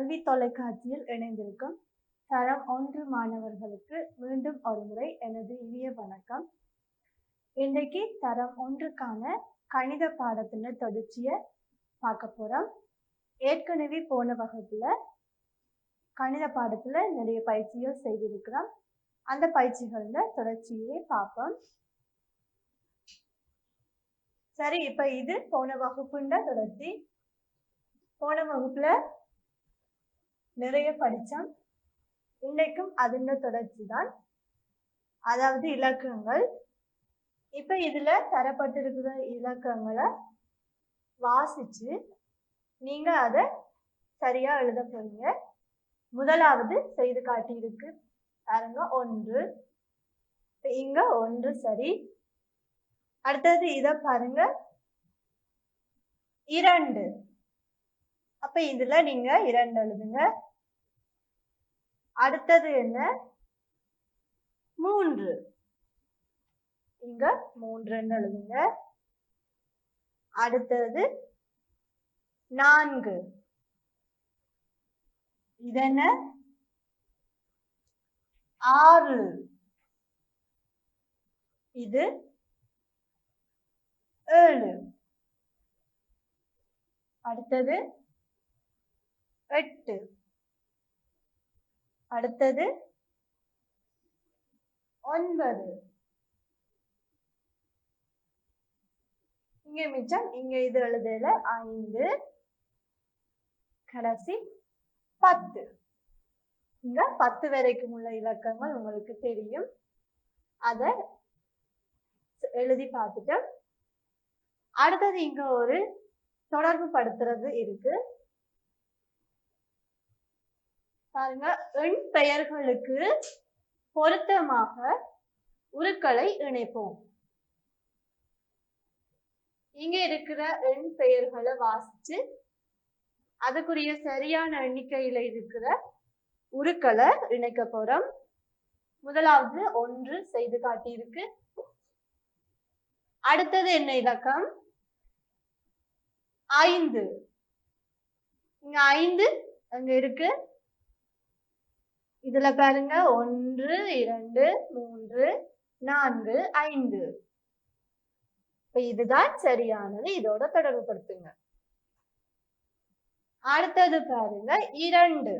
கல்வி தொலைக்காட்சியில் இணைந்திருக்கும் தரம் 1 மாணவர்களுக்கு மீண்டும் ஒருமுறை எனது இனிய வணக்கம். இன்றைக்கு தரம் 1க்கான கணித பாடத்தின தொடர்ச்சியை பார்க்க போறோம். ஏற்கனவே போன வகுப்புல கணித பாடத்துல நிறைய பயிற்சிகள் செய்திருக்கிறோம். அந்த பயிற்சிகள்ல தொடர்ச்சியே பார்ப்போம். சரி, இப்ப இது போன வகுப்புண்ட தொடர்ச்சி. போன வகுப்புல நிறைய படிச்சோம். இன்னைக்கும் அதுண்ட தொடர்ச்சி தான், அதாவது இலக்கங்கள். இப்ப இதுல தரப்பட்டிருக்கிற இலக்கங்களை வாசிச்சு நீங்க அதை சரியா எழுத போறீங்க. முதலாவது செய்து காட்டியிருக்கு பாருங்க, 1. இங்க 1 சரி. அடுத்தது இத பாருங்க, 2. அப்ப இதுல நீங்க 2 எழுதுங்க. அடுத்தது என்ன, 3. இங்க 3 எழுதுங்க. அடுத்தது 4. இது என்ன, 6. இது 7. அடுத்தது 8. அடுத்தது 9. இங்க மிச்சம், இங்க இது எழுதல 5. கடைசி 10. இங்க 10 வரைக்கும் உள்ள இலக்கங்கள் உங்களுக்கு தெரியும். அத எழுதி பார்த்துட்டு அடுத்தது இங்க ஒரு தொடர்பு படுத்துறது இருக்கு பாருங்க. எண் பெயர்களுக்கு பொருத்தமாக உருக்களை இணைப்போம். இங்க இருக்கிற எண் பெயர்களை வாசிச்சு அதுக்குரிய சரியான எண்ணிக்கையில இருக்கிற உருக்களை இணைக்க போறோம். முதலாவது 1 செய்து காட்டியிருக்கு. அடுத்தது என்ன இலக்கம், 5. இங்க 5 அங்க இருக்கு. இதுல பாருங்க 1 2 3 4 5. இப்ப இதுதான் சரியானது. இதோட தொடர்பு படுத்துங்க. அடுத்தது பாருங்க 2.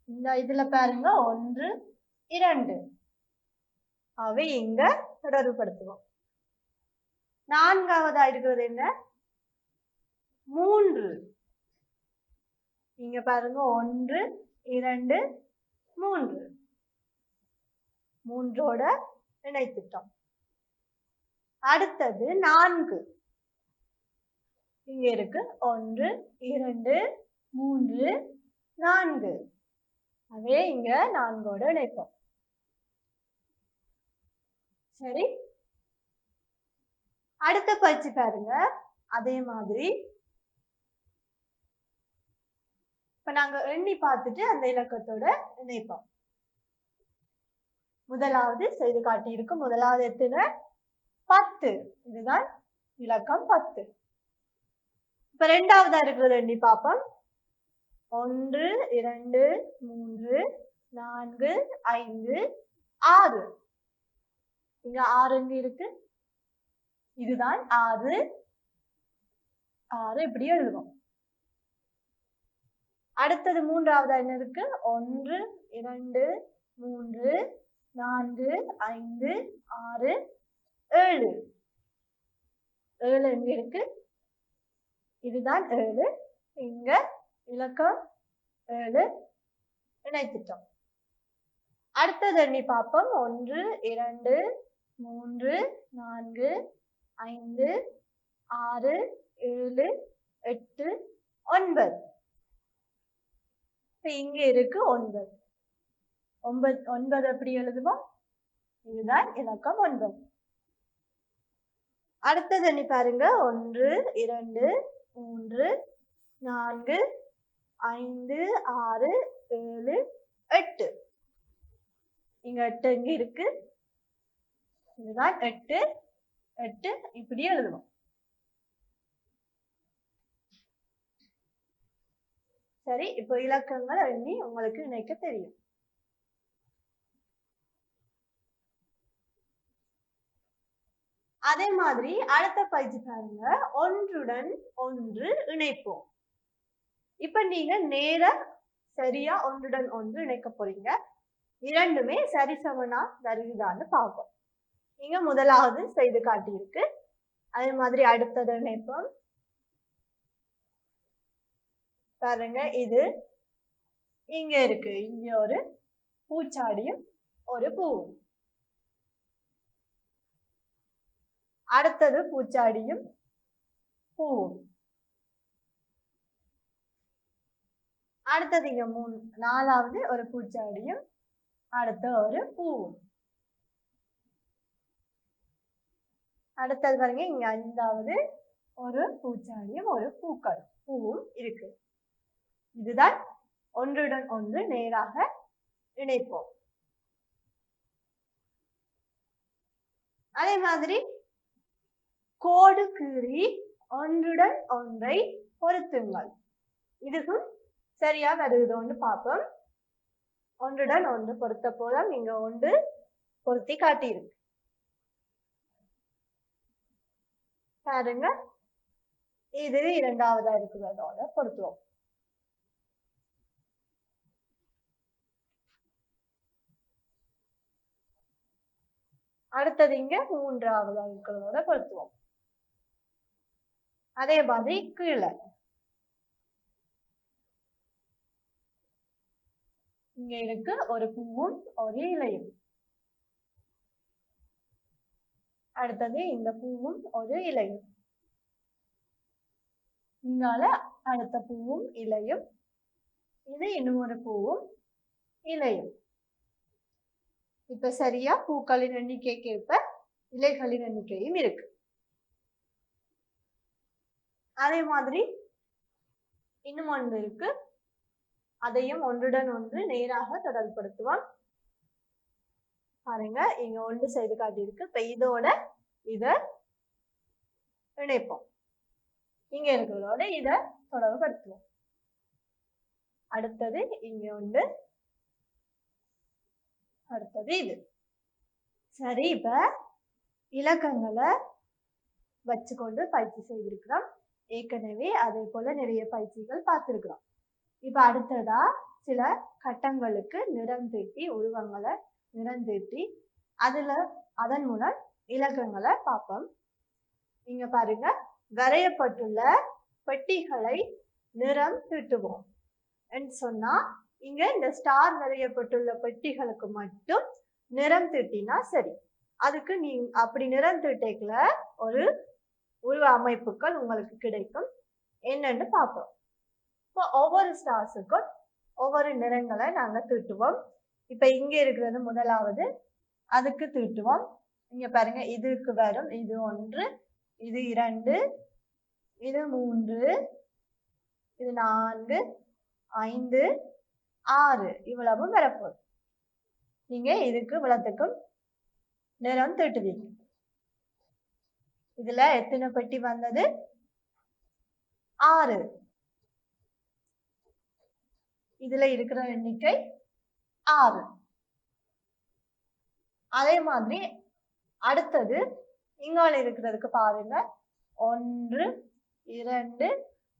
இந்த இதுல பாருங்க 1 2. அவை இங்க தொடர்பு படுத்துவோம். 4வதா இருக்கிறது என்ன, 3. இங்க பாருங்க 1 2 3. 3ஓட இணைத்துட்டோம். அடுத்தது 4. இங்க இருக்கு 1 2 3 4. அதே இங்க 4ஓட இணைப்போம். சரி, அடுத்த பயிற்சி பாருங்க. அதே மாதிரி இப்ப நாங்க எண்ணி பார்த்துட்டு அந்த இலக்கத்தோட இணைப்போம். முதலாவது செய்து காட்டியிருக்கு. முதலாவது எத்தனை, 10. இதுதான் இலக்கம் 10. இப்ப 2வதா இருக்கிறது எண்ணி பார்ப்போம். 1 2 3 4 5 6. இங்க 6 எங்க இருக்கு, இதுதான் 6. 6 இப்படி எழுதுவோம். அடுத்தது 3வதா என்ன இருக்கு, 1 2 3 4 5 6 7. 7 எங்க இருக்கு, இதுதான் 7. இங்க இலக்கம் 7 இணைத்துட்டோம். அடுத்தது எண்ணி பார்ப்போம். 1 2 3 4 5 6 7 8 9. இங்க இருக்கு 9. 9 எப்படி எழுதுவோம், இதுதான் இலக்கம் 9. அடுத்தது எண்ணி பாருங்க. 1 2 3 4 5 6 7 8. இங்க 8 எங்க இருக்கு, இதுதான் 8. 8 இப்படி எழுதுவோம். சரி, இப்போ இலக்கங்கள் எண்ணி உங்களுக்கு இணைக்க தெரியும். அதே மாதிரி அடுத்த பயிற்சி பாருங்க, ஒன்றுடன் ஒன்று இணைப்போம். இப்ப நீங்க நேர சரியா ஒன்றுடன் ஒன்று இணைக்க போறீங்க. இரண்டுமே சரிசமனா வருகுதான்னு பார்ப்போம். இங்க முதலாவது செய்து காட்டியிருக்கு. அதே மாதிரி அடுத்தது இணைப்போம். பாருங்க, இது இங்க இருக்கு. இங்க ஒரு பூச்சாடியும் ஒரு பூவும். அடுத்தது பூச்சாடியும் பூவும். அடுத்தது இங்க நாலாவது ஒரு பூச்சாடியும் அடுத்த ஒரு பூவும். அடுத்தது பாருங்க, இங்க ஐந்தாவது ஒரு பூச்சாடியும் ஒரு பூவும் இருக்கு. இதுதான் ஒன்றுடன் ஒன்று நேராக இணைப்போம். அதே மாதிரி கோடு கீறி ஒன்றுடன் ஒன்றை பொருத்துங்கள். இதுக்கும் சரியா வருதுன்னு பார்ப்போம். ஒன்றுடன் ஒன்று பொருத்த போதும் இங்க ஒன்று பொருத்தி காட்டியிருக்கு. பாருங்க, இது இரண்டாவதா இருக்கிறதோட பொருத்துவோம். அடுத்தது இங்க மூன்றாவதா இருக்கிறதோட பொருத்துவோம். அதே மாதிரி கீழே இங்க இருக்கு ஒரு பூவும் ஒரு இலையும். அடுத்தது இந்த பூவும் ஒரு இலையும். இங்கால அடுத்த பூவும் இலையும். இது இன்னும் ஒரு பூவும் இலையும். இப்ப சரியா பூக்களின் எண்ணிக்கைக்கு ஏற்ப இலைகளின் எண்ணிக்கையும் இருக்கு. அதே மாதிரி இன்னும் ஒன்று இருக்கு. அதையும் ஒன்றுடன் ஒன்று நேராக தொடர்படுத்துவோம். பாருங்க, இங்க ஒன்று செய்து காட்டியிருக்கு. இப்ப இதோட இத இணைப்போம். இங்க இருக்கிறதோட இத தொடர்புபடுத்துவோம். அடுத்தது இங்க ஒன்று, அடுத்தது இது. சரி, இப்ப இலக்கங்களை வச்சுக்கொண்டு பயிற்சி செய்திருக்கிறோம். ஏற்கனவே அதே போல நிறைய பயிற்சிகள் பார்த்திருக்கிறோம். இப்ப அடுத்ததா சில கட்டங்களுக்கு நிறம் தீட்டி, உருவங்களை நிறம் தீட்டி அதன் மூலம் இலக்கங்களை பார்ப்போம். இங்க பாருங்க, வரையப்பட்டுள்ள பெட்டிகளை நிறம் தீட்டுவோம் என்று சொன்னா இங்க இந்த ஸ்டார் வரையப்பட்டுள்ள பெட்டிகளுக்கு மட்டும் நிறம் தீட்டினா சரி. அதுக்கு அப்படி நிறம் தீட்டேக்கல ஒரு உருவ அமைப்புகள் உங்களுக்கு கிடைக்கும். என்னன்னு பார்ப்போம். இப்போ ஒவ்வொரு ஸ்டார்ஸுக்கும் ஒவ்வொரு நிறங்களை நாங்க தீட்டுவோம். இப்ப இங்க இருக்கிறது முதலாவது, அதுக்கு தீட்டுவோம். இங்க பாருங்க, இதுக்கு வரும். இது 1, இது 2, இது 3, இது 4, 5, 6 இவ்வளவும் வரப்போகுது. நீங்க இதுக்கு இவ்வளத்துக்கும் நிறம் தீட்டுவீங்க. இதுல எத்தனை பெட்டி வந்தது? 6. இதுல இருக்கிற எண்ணிக்கை 6. அதே மாதிரி அடுத்தது இங்கால இருக்கிறதுக்கு பாருங்க, 1, 2,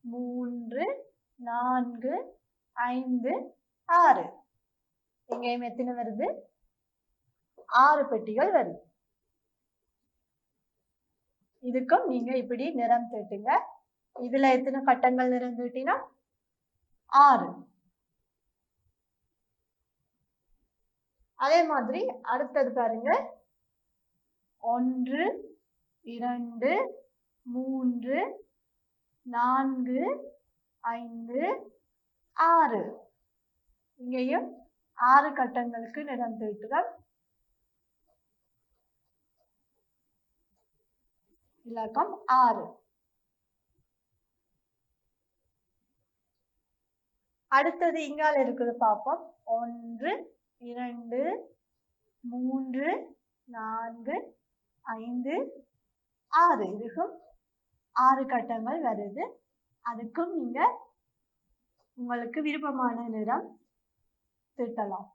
3, 4, 5, 6. இங்கேயும் எத்தனை வருது? 6 பெட்டிகள் வருது. இதுக்கும் நீங்க இப்படி நிறம் தீட்டுங்க. இதுல எத்தனை கட்டங்கள் நிறம் தீட்டினா? 6. அதே மாதிரி அடுத்தது பாருங்க, 1, 2, 3, 4, 5, 6. இங்கேயும் 6 கட்டங்களுக்கு நிறம் தீட்டுகள். இலக்கம் 6. அடுத்தது இங்கால இருக்குது பார்ப்போம். 1, 2, 3, 4, 5, 6. இதுக்கும் 6 கட்டங்கள் வருது. அதுக்கும் நீங்க உங்களுக்கு விருப்பமான நிறம் தீட்டலாம்.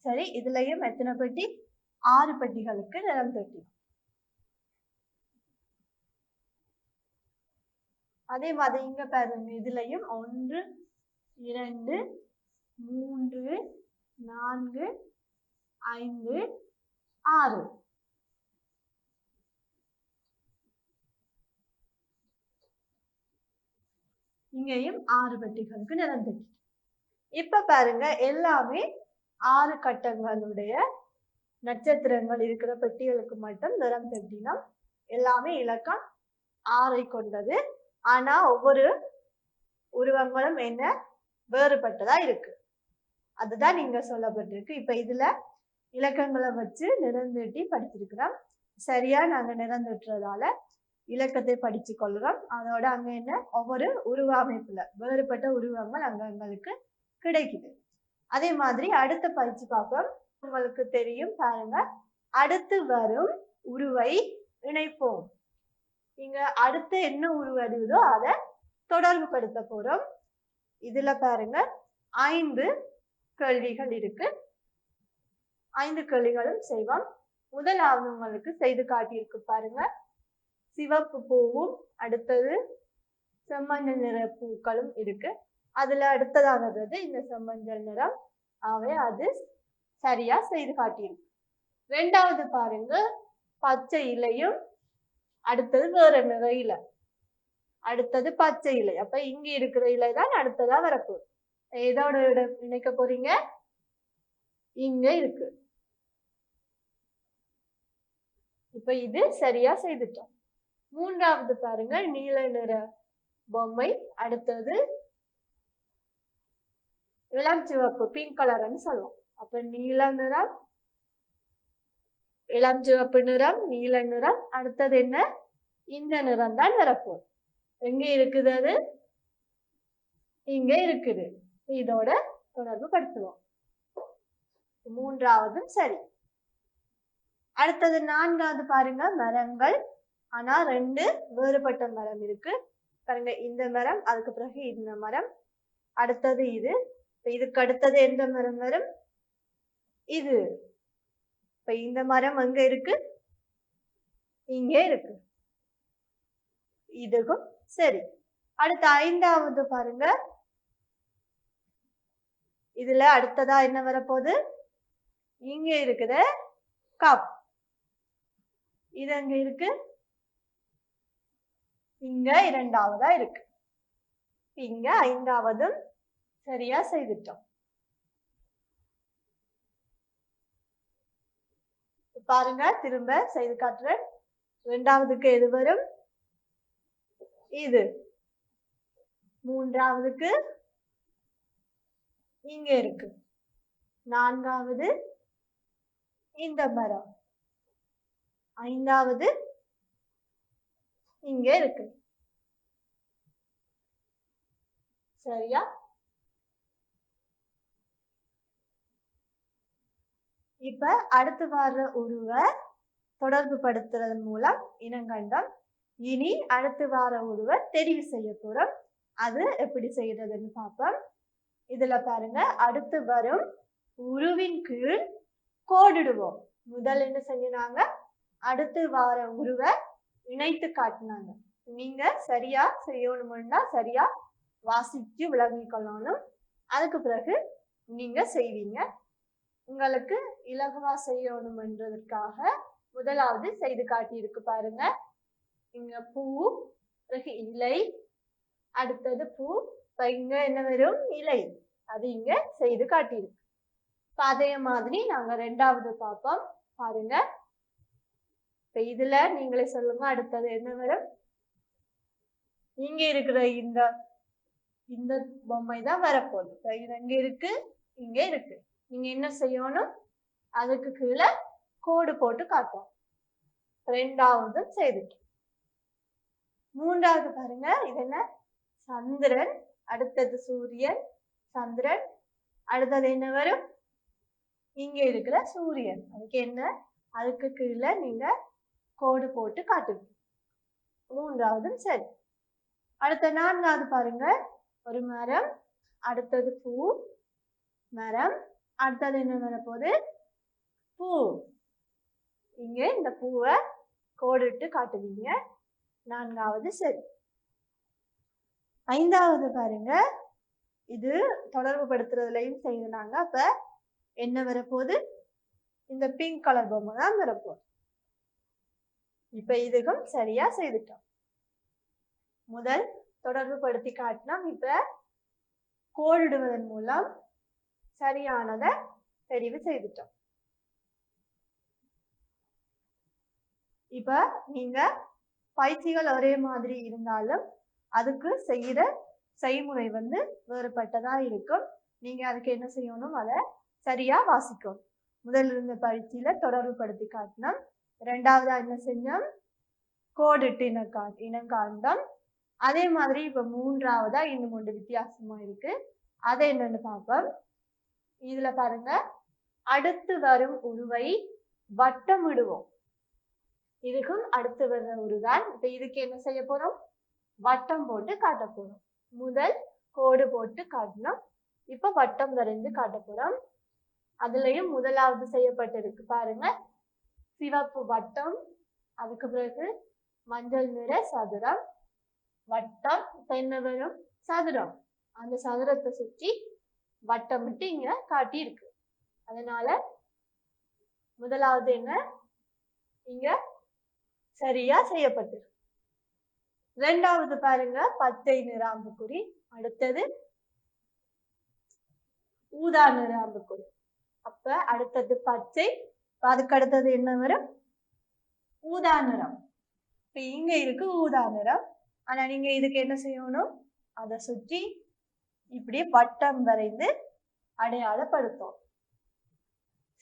சரி, இதுலயும் எத்தனை பெட்டி? 6 பெட்டிகளுக்கு நிறம் தீட்டலாம். அதே மாதிரி இங்க பாருங்க, இதுலயும் 1 2 3 4 5 6 இங்கேயும் 6 பெட்டிகளுக்கு நிறம் தீட்டி. இப்ப பாருங்க, எல்லாமே 6 கட்டங்களுடைய நட்சத்திரங்கள் இருக்கிற பெட்டிகளுக்கு மட்டும் நிறம் தீட்டினா எல்லாமே இலக்கம் 6 கொண்டது. ஆனா ஒவ்வொரு உருவங்களும் என்ன வேறுபட்டதா இருக்கு, அதுதான் நீங்க சொல்லப்பட்டிருக்கு. இப்ப இதுல இலக்கங்களை வச்சு நிறம் தீட்டி படிச்சிருக்கிறோம். சரியா நாங்க நிறம் தீட்டுறதால இலக்கத்தை படிச்சு கொள்றோம். அதோட அங்க என்ன ஒவ்வொரு உருவ அமைப்புல வேறுபட்ட உருவங்கள் அங்க எங்களுக்கு கிடைக்குது. அதே மாதிரி அடுத்த பயிற்சி பார்ப்போம். உங்களுக்கு தெரியும் பாருங்க, அடுத்து வரும் உருவை இணைப்போம். இங்க அடுத்து என்ன உருவ வருதோ அதை தொடர்பு படுத்த போறோம். இதுல பாருங்க 5 கேள்விகள் இருக்கு. 5 கேள்விகளும் செய்வோம். முதலாவது உங்களுக்கு செய்து காட்டியிருக்கு பாருங்க, சிவப்பு பூவும் அடுத்தது செம்மஞ்சள் நிற பூக்களும் இருக்கு. அதுல அடுத்ததாகிறது இந்த செம்மஞ்சள் நிறம். ஆகவே அது சரியா செய்து காட்டியிருக்கு. ரெண்டாவது பாருங்க, பச்சை இலையும் அடுத்தது வேற நிற இலை, அடுத்தது பச்சை இலை. அப்ப இங்க இருக்கிற இலை தான் அடுத்ததா வரப்போகுது. ஏதோட இணைக்க போறீங்க, இங்க இருக்கு. இப்ப இது சரியா செய்துட்டோம். மூன்றாவது பாருங்க, நீல நிற பொம்மை, அடுத்தது இளம் சிவப்பு பிங்க் கலர்னு சொல்லுவோம். அப்ப நீல நிறம், இளம் சிவப்பு நிறம், நீல நிறம், அடுத்தது என்ன இந்த நிறம் தான் வரப்போகுது. எங்க இருக்குது அது? இங்க இருக்குது. இதோட தொடர்பு படுத்துவோம். மூன்றாவதும் சரி. அடுத்தது நான்காவது பாருங்க, மரங்கள். ஆனா 2 வேறுபட்ட மரம் இருக்கு பாருங்க. இந்த மரம், அதுக்கு பிறகு இந்த மரம், அடுத்தது இது. இதுக்கு அடுத்தது எந்த மரம் வரும்? இது. இப்ப இந்த மரம் அங்க இருக்கு, இங்க இருக்கு. இதுக்கும் சரி. அடுத்த ஐந்தாவது பாருங்க, இதுல அடுத்ததா என்ன வரப்போகுது? இங்க இருக்குது கப், இது அங்க இருக்கு, இங்க இரண்டாவதா இருக்கு, இங்க ஐந்தாவதும் சரியா செய்துட்டோம். பாருங்க, திரும்ப செய்து காட்டுறேன். இரண்டாவதுக்கு எது வரும்? இது. மூன்றாவதுக்கு இங்க இருக்கு. நான்காவது இந்த மரம். ஐந்தாவது இங்க இருக்கு. சரியா? இப்ப அடுத்து வர்ற உருவ தொடர்பு படுத்துறதன் மூலம் இனங்கண்டம். இனி அடுத்து வர உருவ தெரிவு செய்ய போறோம். அது எப்படி செய்யறதுன்னு பார்ப்போம். இதுல பாருங்க, அடுத்து வரும் உருவின் கீழ் கோடிடுவோம். முதல் என்ன செஞ்சாங்க? அடுத்து வர உருவ இணைத்து காட்டினாங்க. நீங்க சரியா செய்யணும்னா சரியா வாசிச்சு விளங்கிக் கொள்ளணும். அதுக்கு பிறகு நீங்க செய்வீங்க. உங்களுக்கு இலகுவா செய்யணும்ன்றதுக்காக முதலாவது செய்து காட்டி இருக்கு பாருங்க. இங்க பூ, பிறகு இலை, அடுத்தது பூ, இங்க என்ன வரும்? இலை. அது இங்க செய்து காட்டியிருக்கு. அதே மாதிரி நாங்க ரெண்டாவது பார்ப்போம். பாருங்க, இப்ப இதுல நீங்களே சொல்லுங்க, அடுத்தது என்ன வரும்? இங்க இருக்கிற இந்த இந்த பொம்மை தான் வரப்போகுது. இது அங்க இருக்கு, இங்க இருக்கு. நீங்க என்ன செய்யணும்? அதுக்கு கீழே கோடு போட்டு காட்டும். ரெண்டாவது செய்துட்டோம். மூன்றாவது பாருங்க, இது என்ன? சந்திரன், அடுத்தது சூரியன், சந்திரன், அடுத்தது என்ன வரும்? இங்க இருக்கிற சூரியன். அதுக்கு என்ன? அதுக்கு கீழே நீங்க கோடு போட்டு காட்டுங்க. மூன்றாவதும் சரி. அடுத்த 4வது பாருங்க, ஒரு மரம், அடுத்தது பூ, மரம், அடுத்தது என்ன வரப்போகுது? பூ. இங்க இந்த பூவை கோடிட்டு காட்டுவீங்க. 4வது சரி. 5வது பாருங்க, இது தொடர்பு படுத்துறதுலையும் செய்யறாங்க. அப்ப என்ன வரப்போகுது? இந்த பிங்க் கலர் பொம்மை தான் வரப்போகுது. இப்ப இதுக்கும் சரியா செய்துட்டோம். முதல் தொடர்பு படுத்தி காட்டினோம். இப்ப கோடிடுவதன் மூலம் சரியானதை தெரிவு செய்துட்டோம். இப்ப நீங்க பயிற்சிகள் ஒரே மாதிரி இருந்தாலும் அதுக்கு செய்யற செய்முறை வேறுபட்டதா இருக்கும். நீங்க அதுக்கு என்ன செய்யணும்? அதை சரியா வாசிக்கணும். முதல் இருந்த பயிற்சியில தொடர்பு படுத்தி காட்டினோம். 2வதா என்ன செஞ்சோம்? கோடிட்டு இனங்காண்டம். அதே மாதிரி இப்ப 3வதா இன்னும் ஒன்று வித்தியாசமா இருக்கு. அதை என்னன்னு பார்ப்போம். இதுல பாருங்க, அடுத்து வரும் உருவை வட்டமிடுவோம். இதுக்கும் அடுத்து வர்ற உருதான். இப்ப இதுக்கு என்ன செய்ய போறோம்? வட்டம் போட்டு காட்ட போறோம். முதல் கோடு போட்டு காட்டணும். இப்ப வட்டம் வரைந்து காட்ட போறோம். அதுலயும் முதலாவது செய்யப்பட்டிருக்கு பாருங்க, சிவப்பு வட்டம், அதுக்கு பிறகு மஞ்சள் நிற சதுரம், வட்டம். இப்ப என்ன வரும்? சதுரம். அந்த சதுரத்தை சுற்றி வட்டமிட்டு இங்க காட்டி இருக்கு. அதனால முதலாவது என்ன இங்க சரியா செய்யப்பட்டிருக்கு. 2வது பாருங்க, பச்சை நிற அம்புக்குறி, அடுத்தது ஊதா நிற அம்புக்குறி. அப்ப அடுத்தது பச்சை, அதுக்கு அடுத்தது என்ன வரும்? ஊதா நிறம். இப்ப இங்க இருக்கு ஊதா நிறம். ஆனா நீங்க இதுக்கு என்ன செய்யணும்? அதை சுற்றி இப்படி வட்டம் வரைந்து அடையாளப்படுத்தும்.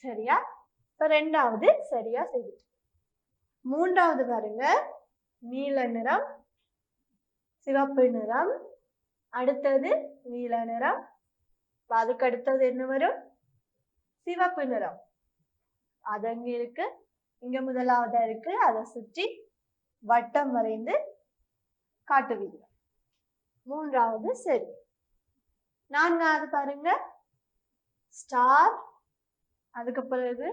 சரியா? இப்ப 2வது சரியா செய்துட்டு. 3வது பாருங்க, நீல நிறம், சிவப்பு நிறம், அடுத்தது நீல நிறம், அதுக்கு அடுத்தது என்ன வரும்? சிவப்பு நிறம். அது அங்க இருக்கு, இங்க முதலாவதா இருக்கு. அதை சுற்றி வட்டம் வரைந்து காட்டுவீங்க. 3வது சரி. 4வது பாருங்க, ஸ்டார், அதுக்கு பிறகு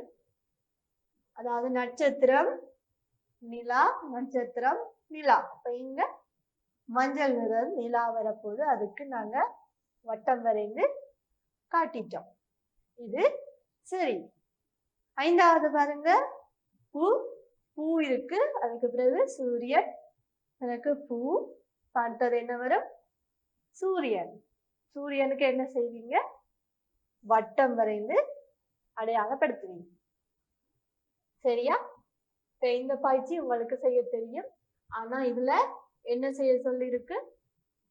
அதாவது நட்சத்திரம், நிலா, நட்சத்திரம், நிலா. இப்ப இங்க மஞ்சள் நிறம் நிலா வரப்போது, அதுக்கு நாங்க வட்டம் வரைந்து காட்டிட்டோம். இது சரி. 5வது பாருங்க, பூ, பூ இருக்கு, அதுக்கு பிறகு சூரியன், எனக்கு பூ, அடுத்தது என்ன வரும்? சூரியன். சூரியனுக்கு என்ன செய்வீங்க? வட்டம் வரைந்து அடையாளப்படுத்துவீங்க. சரியா? இந்த பயிற்சி உங்களுக்கு செய்ய தெரியும். ஆனா இதுல என்ன செய்ய சொல்லி இருக்கு?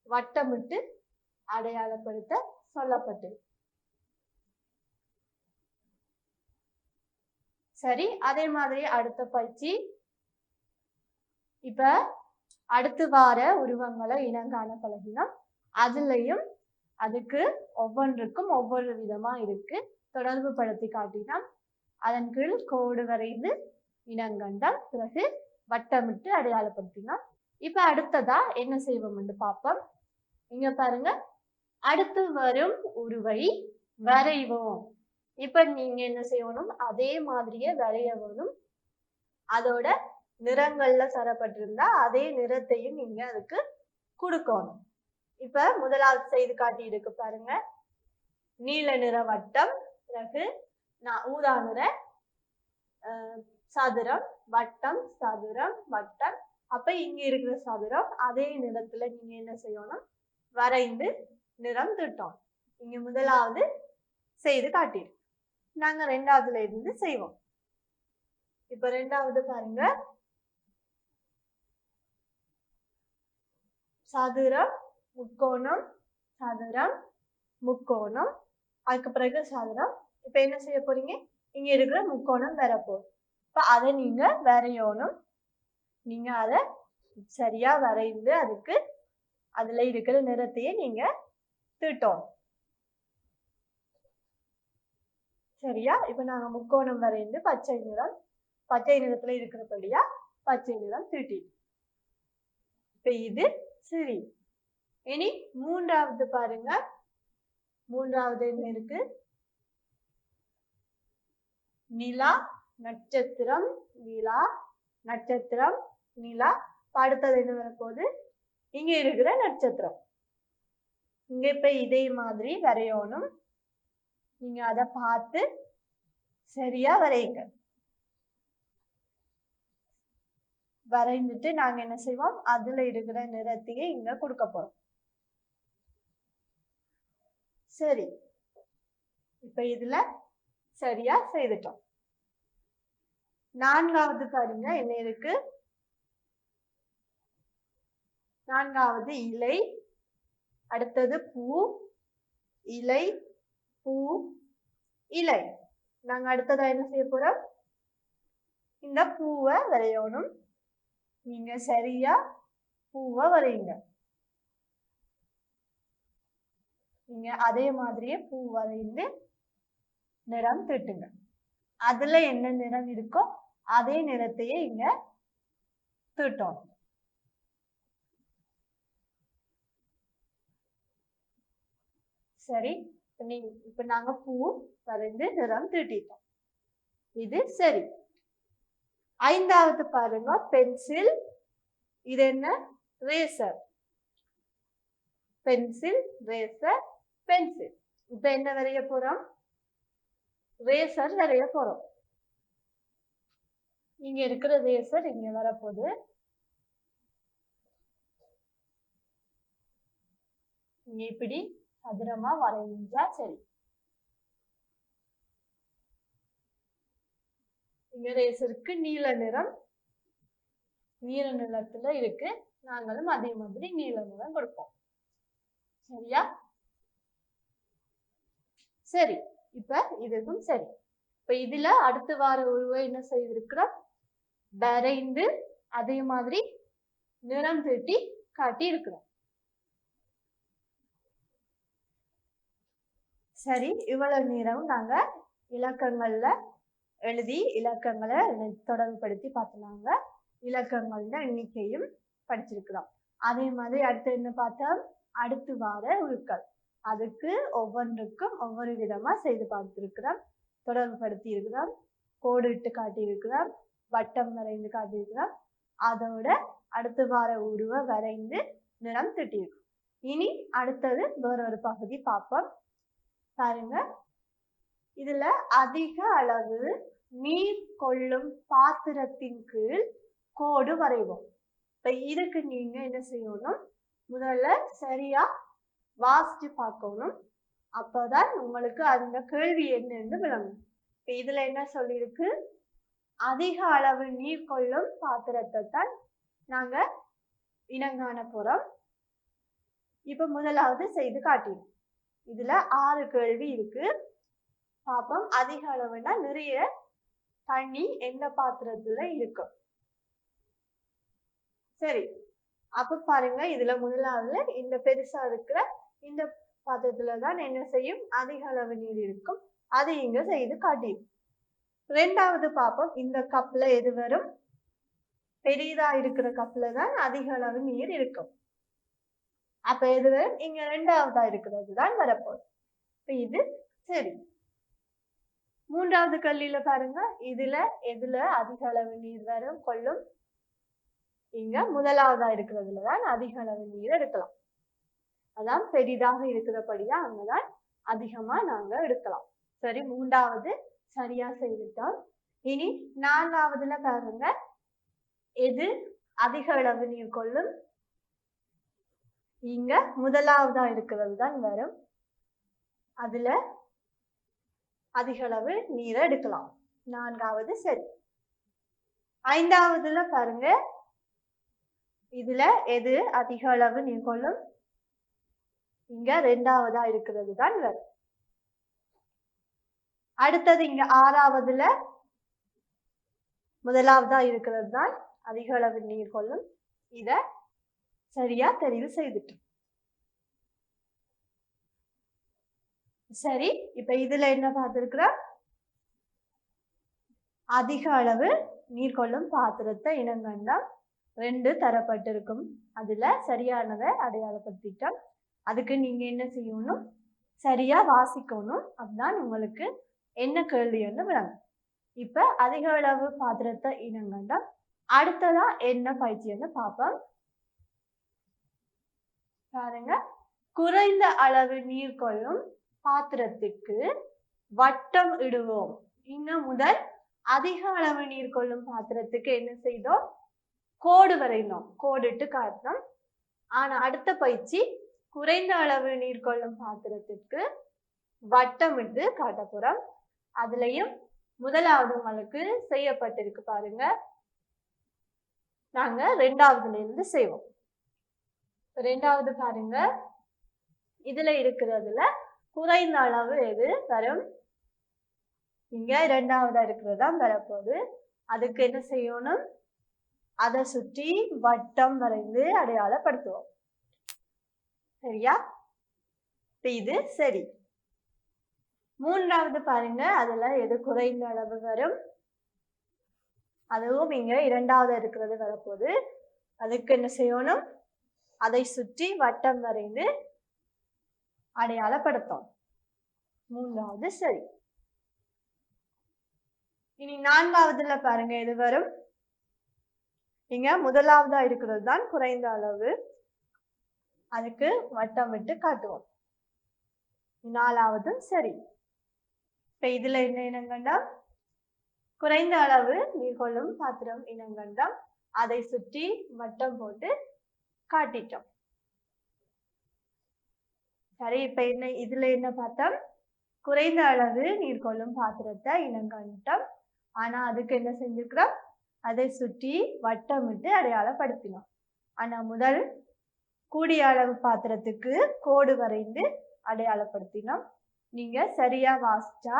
வட்டமிட்டு அடையாளப்படுத்த சொல்லப்பட்டிருக்கு. சரி, அதே மாதிரி அடுத்த பயிற்சி. இப்ப அடுத்து வார உருவங்களை இனங்காண பழகினோம். அதுலயும் அதுக்கு ஒவ்வொன்றுக்கும் ஒவ்வொரு விதமா இருக்கு. தொடர்பு படுத்தி காட்டினோம். அதன் கீழ் கோடு வரைந்து இனங்கண்டம், பிறகு வட்டமிட்டு அடையாளப்படுத்தினோம். இப்ப அடுத்ததா என்ன செய்வோம் என்று பார்ப்போம். இங்க பாருங்க, அடுத்து வரும் உருவை வரைவோம். இப்ப நீங்க என்ன செய்யணும்? அதே மாதிரியே வரைய வேணும். அதோட நிறங்கள்ல தரப்பட்டிருந்தா அதே நிறத்தையும் நீங்க அதுக்கு கொடுக்கணும். இப்ப முதலாவது செய்து காட்டி இருக்கு பாருங்க, நீல நிற வட்டம், பிறகு ஊதா நிற சதுரம், வட்டம், சதுரம், வட்டம். அப்ப இங்க இருக்கிற சதுரம் அதே நிறத்துல நீங்க என்ன செய்யணும்? வரைந்து நிறம் திட்டோம். இங்க முதலாவது செய்து காட்டியிருக்கு. நாங்க 2வதுல இருந்து செய்வோம். இப்ப 2வது பாருங்க, சதுரம், முக்கோணம், சதுரம், முக்கோணம், அதுக்கு பிறகு சதுரம். இப்ப என்ன செய்ய போறீங்க? இங்க இருக்கிற முக்கோணம் வரப்போகுது. இப்ப அதை நீங்க வரையணும். நீங்க அதை சரியா வரைந்து அதுக்கு அதுல இருக்கிற நிறத்தையே நீங்க தீட்டணும். சரியா? இப்ப நாங்க முக்கோணம் வரைந்து பச்சை நிறம், பச்சை நிறத்துல இருக்கிறபடியா பச்சை நிறம் தீட்டிட்டு. இப்ப இது சரி. இனி மூன்றாவது பாருங்க, மூன்றாவது என்ன இருக்கு? நிலா, நட்சத்திரம், நிலா, நட்சத்திரம், நிலா. அடுத்தது என்ன வரப்போகுது? இங்க இருக்கிற நட்சத்திரம். இங்க இப்ப இதே மாதிரி வரையணும். நீங்க அதை பார்த்து சரியா வரையுங்க. வரைந்துட்டு நாங்க என்ன செய்வோம், அதுல இருக்கிற நிறத்தையே இங்க கொடுக்க போறோம். சரி, இப்ப இதுல சரியா செய்துட்டோம். நான்காவது பாருங்க என்ன இருக்கு? நான்காவது இலை, அடுத்தது பூ, இலை, பூ, இலை. நாங்க அடுத்ததா என்ன செய்ய போறோம்? இந்த பூவை வரையணும். நீங்க சரியா பூவை வரையுங்க. நீங்க அதே மாதிரியே பூ வரைந்து நிறம் தீட்டுங்க. அதுல என்ன நிறம் இருக்கோ அதே நிறத்தையே இங்க தீட்டோம். சரி, இப்ப நாங்க பூ வரைந்து நிறம் தீட்டிட்டோம். இது சரி. ஐந்தாவது பாருங்க, பென்சில். இது என்ன? ரேசர். Pencil, eraser, pencil. இப்ப என்ன வரைய போறோம்? ரேசர் வரைய போறோம். இங்க இருக்கிற ரேசர் இங்க வரப்போகுது. இங்க இப்படி சதுரமா வரைஞ்சா சரி. இங்க ரேசருக்கு நீல நிறம், நீல நிறத்துல இருக்கு. நாங்களும் அதே மாதிரி நீல நிறம் கொடுப்போம். சரியா? சரி, இப்ப இதுக்கும் சரி. இப்ப இதுல அடுத்த வார உருவ என்ன செய்திருக்கிறோம்? வரைந்து அதே மாதிரி நிறம் தீட்டி காட்டி இருக்கிறோம். சரி, இவ்வளவு நேரம் நாங்க இலக்கங்கள்ல எழுதி இலக்கங்களை தொடர்புபடுத்தி பார்த்தோம். இலக்கங்களோட எண்ணிக்கையும் படிச்சிருக்கிறோம். அதே மாதிரி அடுத்து என்ன பார்த்தோம்? அடுத்து வார உருக்கள். அதுக்கு ஒவ்வொன்றுக்கும் ஒவ்வொரு விதமா செய்து பார்த்திருக்கிறோம், தொடர்புபடுத்தி இருக்கிறோம், கோடு இட்டு காட்டியிருக்கிறோம், வட்டம் வரைந்து காட்டியிருக்கிறோம். அதோட அடுத்த வார உருவ வரைந்து நிறம் திட்டியிருக்கிறோம். இனி அடுத்தது வேறொரு பகுதி பார்ப்போம். பாருங்க, இதுல அதிக அளவு நீர் கொள்ளும் பாத்திரத்தின் கீழ் கோடு வரைவோம். இப்ப இதுக்கு நீங்க என்ன செய்யணும்? முதல்ல சரியா வாசிச்சு பார்க்கணும். அப்பதான் உங்களுக்கு அந்த கேள்வி என்னன்னு விளங்கும். இப்ப இதுல என்ன சொல்லியிருக்கு? அதிக அளவு நீர் கொள்ளும் பாத்திரத்தை தான் நாங்க இனங்காண போறோம். இப்ப முதலாவது செய்து காட்டினோம். இதுல 6 கேள்வி இருக்கு. பாப்போம். அதிக அளவுனா நிறைய தண்ணி எந்த பாத்திரத்துல இருக்கும். சரி, அப்ப பாருங்க, இதுல முதலாவது இந்த பெருசா இருக்கிற இந்த பாத்திரத்துலதான் என்ன செய்யும்? அதிக அளவு நீர் இருக்கும். அது இங்க செய்து காட்டிடும். ரெண்டாவது பாப்போம். இந்த கப்ல எது வரும்? பெரிதா இருக்கிற கப்ல தான் அதிக அளவு நீர் இருக்கும். அப்ப எது வரும்? இங்க ரெண்டாவதா இருக்கிறது தான் வரப்போகுது. இது சரி. மூன்றாவது கல்லில பாருங்க, இதுல எதுல அதிக அளவு நீர் வரும் கொள்ளும்? இங்க முதலாவதா இருக்கிறதுலதான் அதிக அளவு நீர் எடுக்கலாம். அதான் பெரிதாக இருக்கிறபடியா அங்கதான் அதிகமா நாங்க எடுக்கலாம். சரி, மூன்றாவது சரியா செய்துட்டோம். இனி நான்காவதுல பாருங்க, எது அதிக அளவு நீர் கொள்ளும்? இங்க முதலாவதா இருக்கிறது தான் வரும். அதுல அதிக அளவு நீரை எடுக்கலாம். நான்காவது சரி. ஐந்தாவதுல பாருங்க, இதுல எது அதிக அளவு நீர் கொள்ளும்? இங்க ரெண்டாவதா இருக்கிறது தான் வரும். அடுத்தது இங்க ஆறாவதுல முதலாவதா இருக்கிறது தான் அதிக அளவு நீர் கொள்ளும். இத சரியா தெரிவு செய்துட்டோம். சரி, இப்ப இதுல என்ன பார்த்திருக்கிறோம்? அதிக அளவு நீர் கொள்ளும் பாத்திரத்தை இனங்கண்டோம். 2 தரப்பட்டிருக்கும். அதுல சரியானதை அடையாளப்படுத்திட்டோம். அதுக்கு நீங்க என்ன செய்யணும், சரியா வாசிக்கணும். அதுதான் உங்களுக்கு என்ன கேள்வின்னு விளங்கும். இப்ப அதிக அளவு பாத்திரத்தை இனங்கண்டா அடுத்ததா என்ன பயிற்சின்னு பார்ப்போம். பாருங்க, குறைந்த அளவு நீர் கொள்ளும் பாத்திரத்துக்கு வட்டம் இடுவோம். இன்னும் முதல் அதிக அளவு நீர் கொள்ளும் பாத்திரத்துக்கு என்ன செய்தோம், கோடு வரைந்தோம், கோடிட்டு காட்டினோம். ஆனா அடுத்த பயிற்சி குறைந்த அளவு நீர் கொள்ளும் பாத்திரத்திற்கு வட்டமிட்டு காட்ட போறோம். அதுலயும் முதலாவது உங்களுக்கு செய்யப்பட்டிருக்கு பாருங்க, நாங்க 2வதுல இருந்து செய்வோம். 2வது பாருங்க, இதுல இருக்கிறதுல குறைந்த அளவு எது வரும், இங்க 2வதா இருக்கிறதா வரப்போகுது. அதுக்கு என்ன செய்யணும், அதை சுற்றி வட்டம் வரைந்து அடையாளப்படுத்துவோம். சரியா? இது சரி. 3வது பாருங்க, அதுல எது குறைந்த அளவு வரும், அதுவும் இங்க 2வது இருக்கிறது வரப்போகுது. அதுக்கு என்ன செய்யணும், அதை சுற்றி வட்டம் வரைந்து அடையாளப்படுத்தும். 3வது சரி. இனி 4வதுல பாருங்க எது வரும், இங்க முதலாவதா இருக்கிறது தான் குறைந்த அளவு, அதுக்கு வட்டமிட்டு காட்டுவோம். 4வதும் சரி. இப்ப இதுல என்ன இனங்கண்டம், குறைந்த அளவு நீர் கொள்ளும் பாத்திரம் இனங்கண்டம், அதை சுற்றி வட்டம் போட்டு காட்டிட்டோம். சரி, இப்ப என்ன இதுல என்ன பார்த்தோம், குறைந்த அளவு நீர் கொள்ளும் பாத்திரத்தை இனங்கண்டம், ஆனா அதுக்கு என்ன செஞ்சுக்கிறோம், அதை சுற்றி வட்டமிட்டு அடையாளப்படுத்தினோம். ஆனா முதல் கூடிய அளவு பாத்திரத்துக்கு கோடு வரைந்து அடையாளப்படுத்தினோம். நீங்க சரியா வாசிச்சா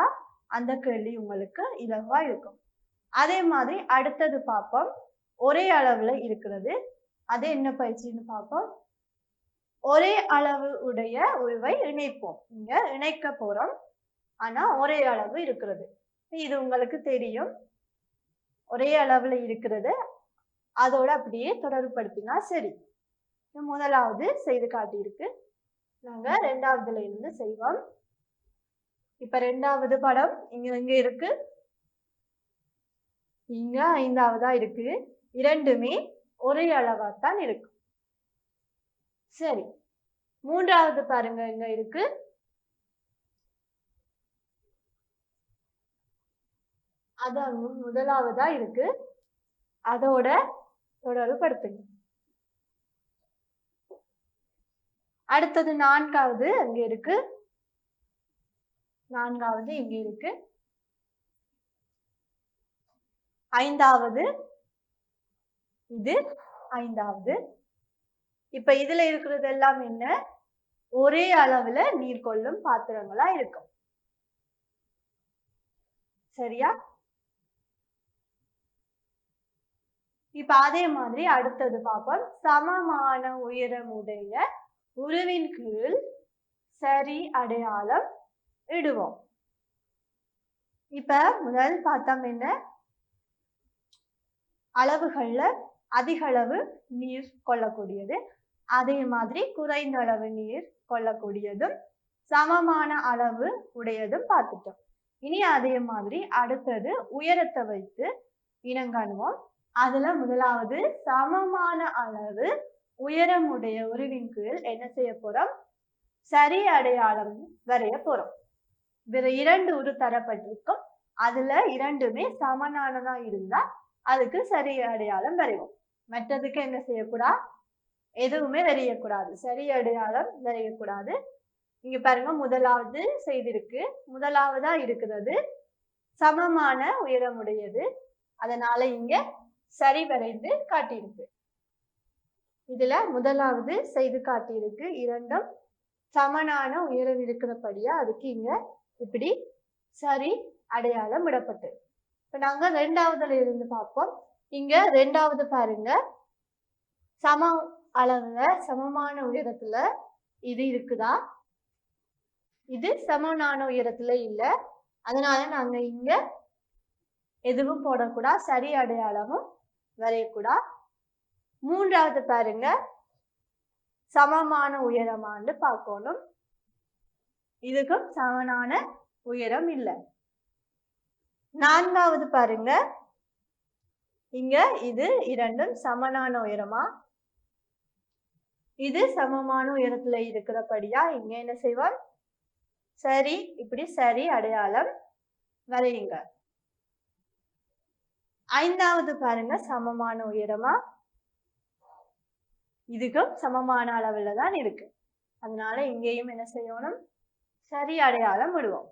அந்த கேள்வி உங்களுக்கு இலகுவா இருக்கும். அதே மாதிரி அடுத்தது பார்ப்போம், ஒரே அளவுல இருக்கிறது. அது என்ன பயிற்சின்னு பார்ப்போம். ஒரே அளவு உடைய உருவை இணைப்போம். இங்க இணைக்க போறோம், ஆனா ஒரே அளவு இருக்கிறது. இது உங்களுக்கு தெரியும், ஒரே அளவுல இருக்கிறது, அதோட அப்படியே தொடர்புபடுத்தினா சரி. முதலாவது செய்து காட்டியிருக்கு, நாங்க 2வதுல இருந்து செய்வோம். இப்ப 2வது படம் இங்க இருக்கு, இங்க 5வதா இருக்கு. இரண்டுமே ஒரே அளவாத்தான் இருக்கு. சரி, 3வது பாருங்க இங்க இருக்கு, அது அங்க முதலாவதா இருக்கு, அதோட தொடர்புபடுத்துங்க. அடுத்தது 4வது அங்க இருக்கு, 4வது இங்க இருக்கு, 5வது இது 5வது. இப்ப இதுல இருக்கிறது எல்லாம் என்ன, ஒரே அளவுல நீர் கொள்ளும் பாத்திரங்களா இருக்கும். சரியா? இப்ப அதே மாதிரி அடுத்தது பார்ப்போம். சமமான உயரமுடைய உருவின் கீழ் சரி அடையாளம் இடுவோம். இப்ப முதல் பார்த்தோம் என்ன, அளவுகள்ல அதிக அளவு நீர் கொள்ளக்கூடியது, அதே மாதிரி குறைந்த அளவு நீர் கொள்ளக்கூடியதும் சமமான அளவு உடையதும் பார்த்துட்டோம். இனி அதே மாதிரி அடுத்தது உயரத்தை வைத்து இனங்காணுவோம். அதுல முதலாவது சமமான அளவு உயரமுடைய உருவின் கீழ் என்ன செய்ய போறோம், சரி அடையாளம் வரைய போறோம். வேற 2 உரு தரப்பட்டிருக்கும், அதுல இரண்டுமே சமனானதா இருந்தா அதுக்கு சரி அடையாளம் வரைவோம். மற்றதுக்கு என்ன செய்யக்கூடாது, எதுவுமே வரையக்கூடாது, சரி அடையாளம் வரையக்கூடாது. இங்க பாருங்க, முதலாவது செய்திருக்கு, முதலாவதா இருக்கிறது சமமான உயரமுடையது, அதனால இங்க சரி வரைந்து காட்டியிருக்கு. இதுல முதலாவது செய்து காட்டியிருக்கு, இரண்டும் சமனான உயரம் இருக்கிறபடியா அதுக்கு இங்க இப்படி சரி அடையாளம் விடப்பட்டு. இப்ப நாங்க 2வதுல இருந்து பார்ப்போம். இங்க 2வது பாருங்க, சம அளவுல சமமான உயரத்துல இது இருக்குதா, இது சமமான உயரத்துல இல்ல, அதனால நாங்க இங்க எதுவும் போடக்கூடாது, சரி அடையாளமும் வரையக்கூடாது. மூன்றாவது பாருங்க, சமமான உயரமான்னு பார்க்கணும். இதுக்கும் சமனான உயரம் இல்லை. நான்காவது பாருங்க, இங்க இது இரண்டும் சமனான உயரமா, இது சமமான உயரத்துல இருக்கிறபடியா இங்க என்ன செய்வோம், சரி இப்படி சரி அடையாளம் வரையுங்க. ஐந்தாவது பாருங்க, சமமான உயரமா, இதுக்கும் சமமான அளவுல தான் இருக்கு. அதனால இங்கேயும் என்ன செய்யணும், சரி அடையாளம் விடுவோம்.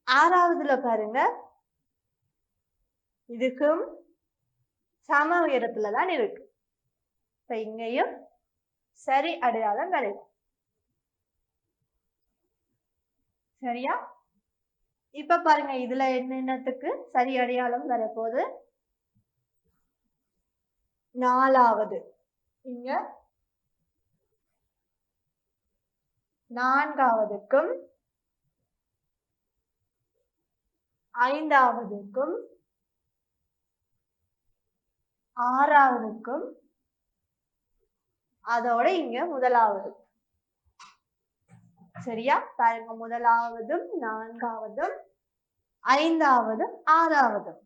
ஆறாவதுல பாருங்க, இதுக்கும் சம உயரத்துல தான் இருக்கு. இப்ப இங்கேயும் சரி அடையாளம் வரையும். சரியா? இப்ப பாருங்க, இதுல என்னென்னத்துக்கு சரி அடையாளம் வரப்போகுது. நாலாவது, இங்க நான்காவதுக்கும் ஐந்தாவதுக்கும் ஆறாவதுக்கும் அதோட இங்க முதலாவது. சரியா? பாருங்க, முதலாவதும் நான்காவதும் ஐந்தாவதும் ஆறாவதும்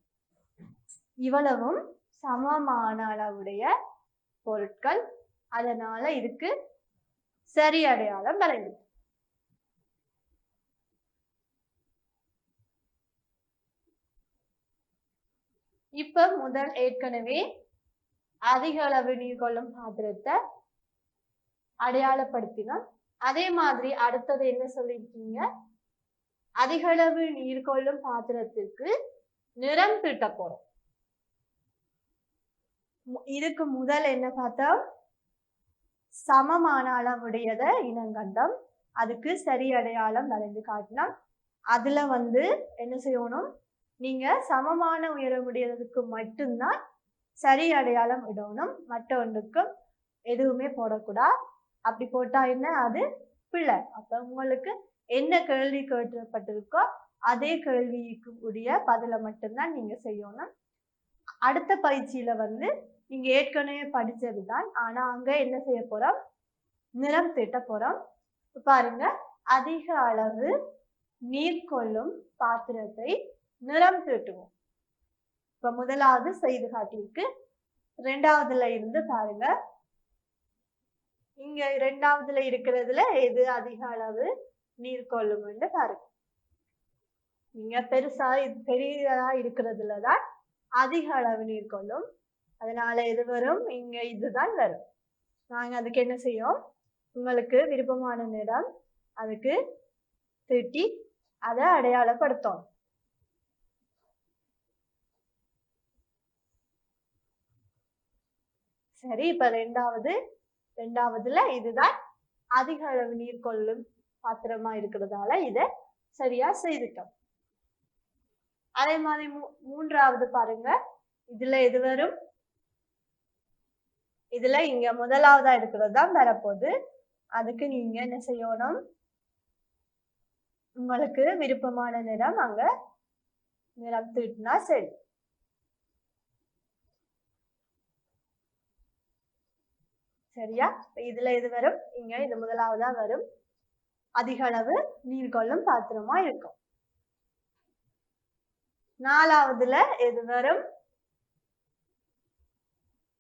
இவ்வளவும் சமமான அளவுடைய பொருட்கள். அதனால இதுக்கு சரி அடையாளம் வரையுது. இப்ப முதல் ஏற்கனவே அதிக அளவு நீர் கொள்ளும் பாத்திரத்தை அடையாளப்படுத்தினோம். அதே மாதிரி அடுத்தது என்ன சொல்லிருக்கீங்க, அதிக அளவு நீர் கொள்ளும் பாத்திரத்திற்கு நிறம் தீட்ட போறோம். இதுக்கு முதல் என்ன பார்த்தோம், சமமான அளவுடையத இனங்கண்டம், அதுக்கு சரி அடையாளம் வரைந்து காட்டினோம். அதுல என்ன செய்யணும், நீங்க சமமான உயரமுடையதுக்கு மட்டும்தான் சரி அடையாளம் இடணும், மற்ற ஒன்றுக்கும் எதுவுமே போடக்கூடாது. அப்படி போட்டா என்ன, அது பிள்ளை. அப்ப உங்களுக்கு என்ன கேள்வி கேட்கப்பட்டிருக்கோ அதே கேள்விக்கு உரிய பதில மட்டும்தான் நீங்க செய்யணும். அடுத்த பயிற்சியில நீங்க ஏற்கனவே படிச்சதுதான், ஆனா அங்க என்ன செய்ய போறோம், நிறம் தீட்ட போறோம். பாருங்க, அதிக அளவு நீர் கொள்ளும் பாத்திரத்தை நிறம் தீட்டுவோம். இப்ப முதலாவது செய்து காட்டியிருக்கு. ரெண்டாவதுல இருந்து பாருங்க, இங்க இரண்டாவதுல இருக்கிறதுல எது அதிக அளவு நீர் கொள்ளும் பாருங்க. இங்க பெரியதா இருக்கிறதுலதான் அதிக அளவு நீர் கொள்ளும். அதனால எது வரும், இங்க இதுதான் வரும். நாங்க அதுக்கு என்ன செய்யும், உங்களுக்கு விருப்பமான நிறம் அதுக்கு தீட்டி அதை அடையாளப்படுத்தும். சரி, இப்ப ரெண்டாவதுல இதுதான் அதிக அளவு நீர் கொள்ளும் பாத்திரமா இருக்கிறதால இத சரியா செய்துட்டோம். அதே மாதிரி மூன்றாவது பாருங்க, இதுல எது வரும், இதுல இங்க முதலாவதா இருக்கிறது தான் வரப்போகுது. அதுக்கு நீங்க என்ன செய்யணும், உங்களுக்கு விருப்பமான நிறம் அங்க நிறம் தீட்டினா சரி. சரியா? இதுல எது வரும், இங்க இது முதலாவதா வரும், அதிக அளவு நீர் கொள்ளும் பாத்திரமா இருக்கும். நாலாவதுல எது வரும்,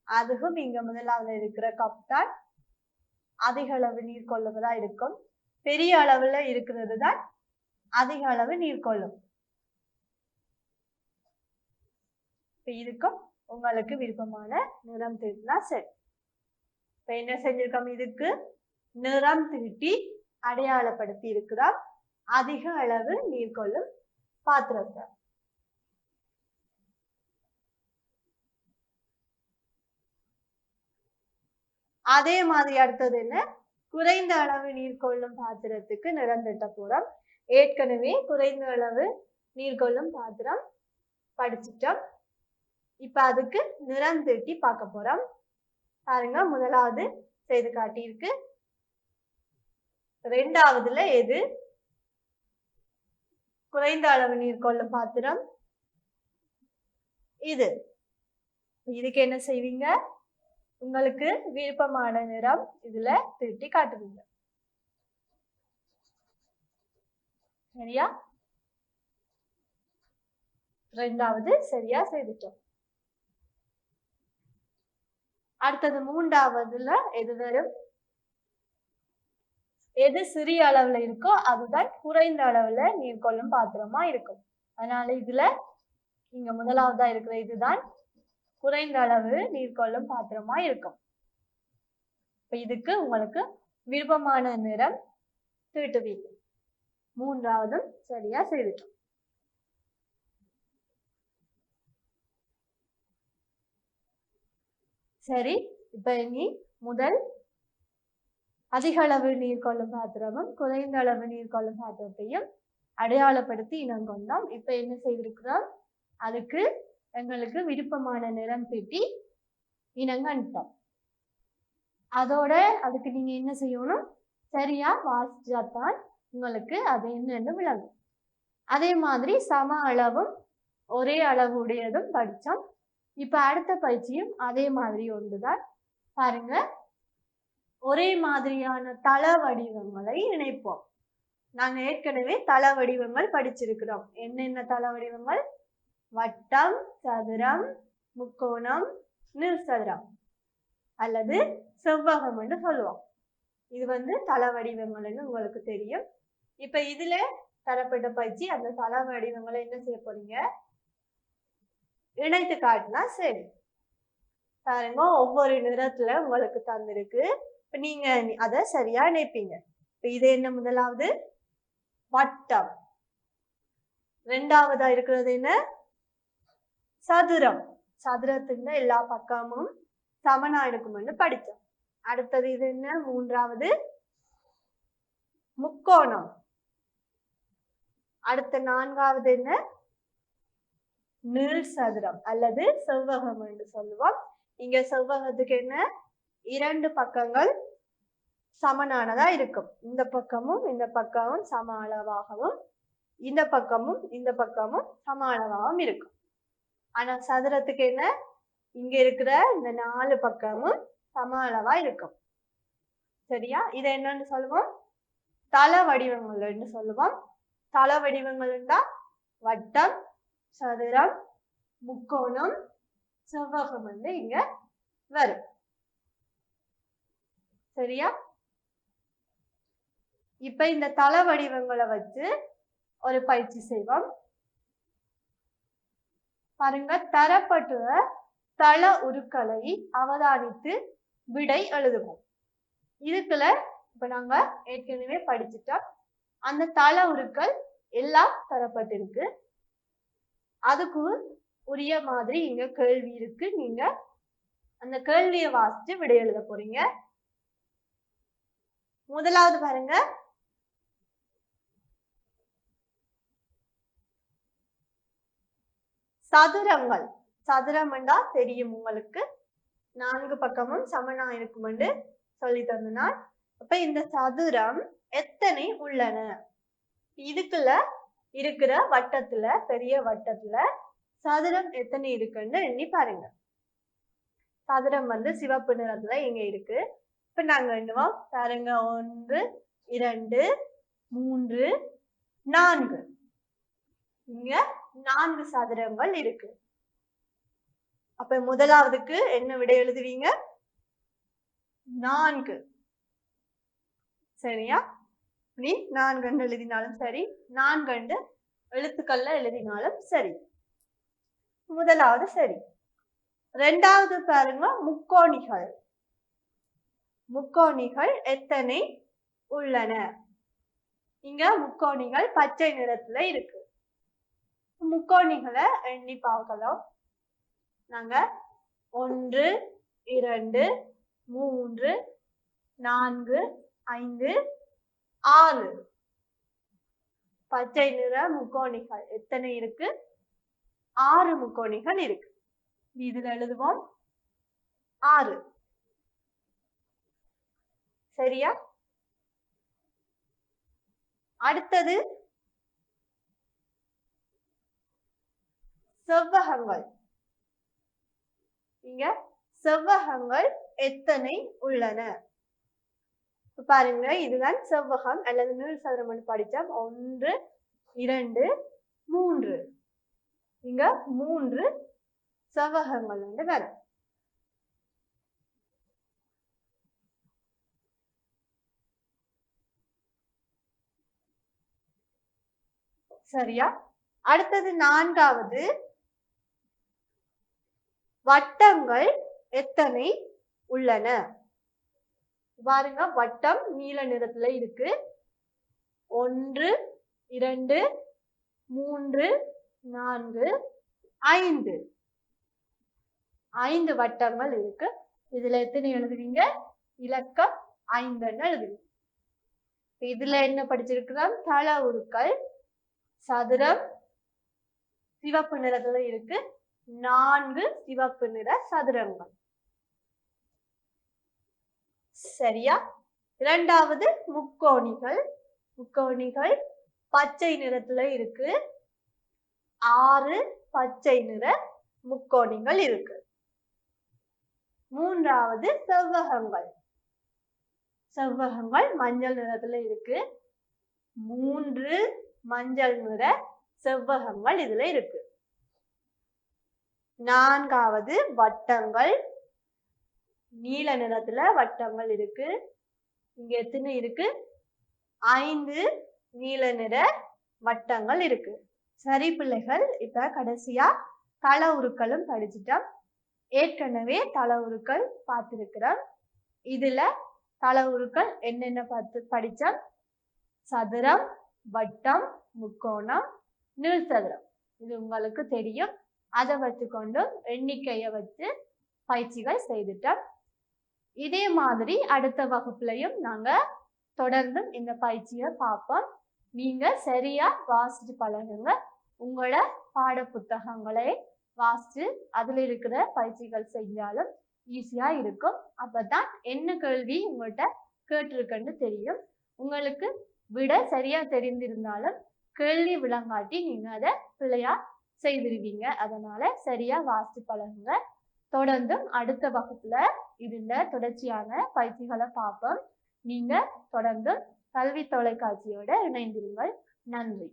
அதுவும் இங்க முதலாவது இருக்கிற கப் தான் அதிக அளவு நீர் கொள்ளுவதா இருக்கும். பெரிய அளவுல இருக்கிறது தான் அதிக அளவு நீர் கொள்ளும். இதுக்கும் உங்களுக்கு விருப்பமான நிறம் தீட்டினா சரி. இப்ப என்ன செஞ்சிருக்கோம், இதுக்கு நிறம் தீட்டி அடையாளப்படுத்தி இருக்கிறோம் அதிக அளவு நீர் கொள்ளும் பாத்திரத்தை. அதே மாதிரி அடுத்தது என்ன, குறைந்த அளவு நீர் கொள்ளும் பாத்திரத்துக்கு நிறம் தீட்ட போறோம். ஏற்கனவே குறைந்த அளவு நீர் கொள்ளும் பாத்திரம் படிச்சிட்டோம். இப்ப அதுக்கு நிறம் தீட்டி பார்க்க போறோம். பாருங்க, முதலாவது செய்து காட்டியிருக்கு. ரெண்டாவதுல எது குறைந்த அளவு நீர் கொள்ளும் பாத்திரம், இது இதுக்கு என்ன செய்வீங்க? உங்களுக்கு விருப்பமான நிறம் இதுல தீட்டி காட்டுவீங்க. சரியா? ரெண்டாவது சரியா செய்துட்டோம். அடுத்தது மூன்றாவதுல எது வரும்? எது சிறிய அளவுல இருக்கோ அதுதான் குறைந்த அளவுல நீர் கொள்ளும் பாத்திரமா இருக்கும். அதனால இதுல இங்க முதலாவதா இருக்கிற இதுதான் குறைந்த அளவு நீர் கொள்ளும் பாத்திரமா இருக்கும். இப்ப இதுக்கு உங்களுக்கு விருப்பமான நிறம் தீட்டுவீங்க. மூன்றாவதும் சரியா செய்துட்டோம். சரி, இப்ப இனி முதல் அதிக அளவு நீர் கொள்ளும் பாத்திரமும் குறைந்த அளவு நீர் கொள்ளும் பாத்திரத்தையும் அடையாளப்படுத்தி இனம் கொண்டோம். இப்ப என்ன செய்திருக்கிறோம்? அதுக்கு எங்களுக்கு விருப்பமான நிறம் தீட்டி இனங்கண்டோம். அதோட அதுக்கு நீங்க என்ன செய்யணும்? சரியா வாசிச்சாதான் உங்களுக்கு அது என்னன்னு விளங்கும். அதே மாதிரி சம அளவும் ஒரே அளவு உடையதும் படிச்சோம். இப்ப அடுத்த பயிற்சியும் அதே மாதிரி ஒன்றுதான். பாருங்க, ஒரே மாதிரியான தள வடிவங்களை இணைப்போம். நாங்க ஏற்கனவே தள வடிவங்கள் படிச்சிருக்கிறோம். என்னென்ன தள வடிவங்கள்? வட்டம், சதுரம், முக்கோணம், நீள்சதுரம் அல்லது செவ்வகம் என்று சொல்லுவோம். இது தள வடிவங்கள்னு உங்களுக்கு தெரியும். இப்ப இதுல தரப்பட்ட பயிற்சி அந்த தள வடிவங்களை என்ன செய்ய போறீங்க? இணைத்து காட்டினா சரி. பாருங்க, ஒவ்வொரு நிறத்துல உங்களுக்கு தந்திருக்கு. இப்ப நீங்க அதை சரியா இணைப்பீங்க. இப்ப இது என்ன? முதலாவது வட்டம். ரெண்டாவதா இருக்கிறது என்ன? சதுரம். சதுரத்தின் எல்லா பக்கமும் சமனா இருக்கும்னு படித்தோம். அடுத்தது இது என்ன? மூன்றாவது முக்கோணம். அடுத்த நான்காவது என்ன? நீள் சதுரம் அல்லது செவ்வகம் என்று சொல்லுவோம். இங்க செவ்வகத்துக்கு என்ன? இரண்டு பக்கங்கள் சமனானதா இருக்கும். இந்த பக்கமும் இந்த பக்கமும் சம அளவாகவும் இந்த பக்கமும் சம அளவாகவும் இருக்கும். ஆனா சதுரத்துக்கு என்ன? இங்க இருக்கிற இந்த நாலு பக்கமும் சம அளவா இருக்கும். சரியா? இதை என்னன்னு சொல்லுவோம்? தள வடிவங்கள்னு சொல்லுவோம். தள வடிவங்கள்னா வட்டம், சதுரம், முக்கோணம், செவ்வகம் இங்க வரும். சரியா? இப்ப இந்த தள வடிவங்களை வச்சு ஒரு பயிற்சி செய்வோம். பாருங்க, தரப்பட்ட தள உருக்களை அவதானித்து விடை எழுதுவோம். இதுக்குள்ள இப்ப நாங்க ஏற்கனவே படிச்சுட்டோம். அந்த தள உருக்கள் எல்லாம் தரப்பட்டிருக்கு. அதுக்கு உரிய மாதிரி இங்க கேள்வி இருக்கு. நீங்க அந்த கேள்வியை வாசிச்சு விடை எழுத போறீங்க. முதலாவது பாருங்க, சதுரங்கள். சதுரம்டா தெரியும் உங்களுக்கு, நான்கு பக்கமும் சமனா இருக்கும் என்று சொல்லி தந்தனால். அப்ப இந்த சதுரம் எத்தனை உள்ளன? இதுக்குள்ள இருக்கிற வட்டத்துல, பெரிய வட்டத்துல சதுரம் எத்தனை இருக்குன்னு எண்ணி பாருங்க. சதுரம் சிவப்பு நிறத்துல இங்க இருக்கு. இப்ப நாங்க எண்ணுவோம். பாருங்க, 1 2 3 4. இங்க 4 சதுரங்கள் இருக்கு. அப்ப முதலாவதுக்கு என்ன விடை எழுதுவீங்க? 4. சரியா? நீ 4 எழுதினாலும் சரி, 4 எழுத்துக்கள்ல எழுதினாலும் சரி. முதலாவது சரி. ரெண்டாவது பாருங்க, முக்கோணிகள். முக்கோணிகள் எத்தனை உள்ளன? இங்க முக்கோணிகள் பச்சை நிறத்துல இருக்கு. முக்கோணிகளை எண்ணி பார்க்கலாம். நாங்க 1 2 3 4 5 6 பச்சை நிற முக்கோணிகள் எத்தனை இருக்கு? 6 முக்கோணிகள் இருக்கு. இதுல எழுதுவோம் 6. சரியா? அடுத்தது செவ்வகங்கள். இங்க செவ்வகங்கள் எத்தனை உள்ளன? பாருங்க, இதுதான் செவ்வகம் அல்லது நீள் சதுரம் படிச்சோம். 1 2 3. இங்க 3 செவ்வகங்கள் வரும். சரியா? அடுத்தது 4வது, வட்டங்கள் எத்தனை உள்ளன? பாருங்க, வட்டம் நீல நிறத்துல இருக்கு. 1 2 3 4 5. 5 வட்டங்கள் இருக்கு. இதுல எத்தனை எழுதுவீங்க? இலக்கம் 5 எழுதுவீங்க. இதுல என்ன படிச்சிருக்கிறோம்? தள உருக்கள், சதுரம் சிவப்பு நிறத்துல இருக்கு. 4 சிவப்பு நிற சதுரங்கள். சரியா? இரண்டாவது முக்கோணிகள். முக்கோணிகள் பச்சை நிறத்துல இருக்கு. 6 பச்சை நிற முக்கோணிகள் இருக்கு. மூன்றாவது செவ்வகங்கள். செவ்வகங்கள் மஞ்சள் நிறத்துல இருக்கு. 3 மஞ்சள் நிற செவ்வகங்கள் இதுல இருக்கு. நான்காவது வட்டங்கள். நீல நிறத்துல வட்டங்கள் இருக்கு. இங்க எத்தனை இருக்கு? 5 நீல நிற வட்டங்கள் இருக்கு. சரி பிள்ளைகள், இப்ப கடைசியா தள உருக்களும் படிச்சுட்டோம். ஏற்கனவே தள உருக்கள் பார்த்திருக்கிறோம். இதுல தள உருக்கள் என்னென்ன படிச்சோம்? சதுரம், வட்டம், முக்கோணம், நீள் சதுரம். இது உங்களுக்கு தெரியும். அதை வச்சுக்கொண்டு எண்ணிக்கையை வச்சு பயிற்சிகள் செய்துட்டோம். இதே மாதிரி அடுத்த வகுப்புலையும் நாங்க தொடர்ந்து இந்த பயிற்சியை பார்ப்போம். நீங்க சரியா வாசிச்சு பழகுங்க. உங்களோட பாட புத்தகங்களை வாசிச்சு அதுல இருக்கிற பயிற்சிகள் செஞ்சாலும் ஈஸியா இருக்கும். அப்பதான் என்ன கேள்வி உங்கள்கிட்ட கேட்டிருக்குன்னு தெரியும். உங்களுக்கு விட சரியா தெரிந்திருந்தாலும் கேள்வி விளங்காட்டி நீங்க அதை பிள்ளையா செய்திருவீங்க. அதனால சரியா வாசிச்சு பழகுங்க. தொடர்ந்தும் அடுத்த வகுப்புல இதுல தொடர்ச்சியான பயிற்சிகளை பார்ப்போம். நீங்க தொடர்ந்து கல்வி தொலைக்காட்சியோட இணைந்திருங்கள். நன்றி.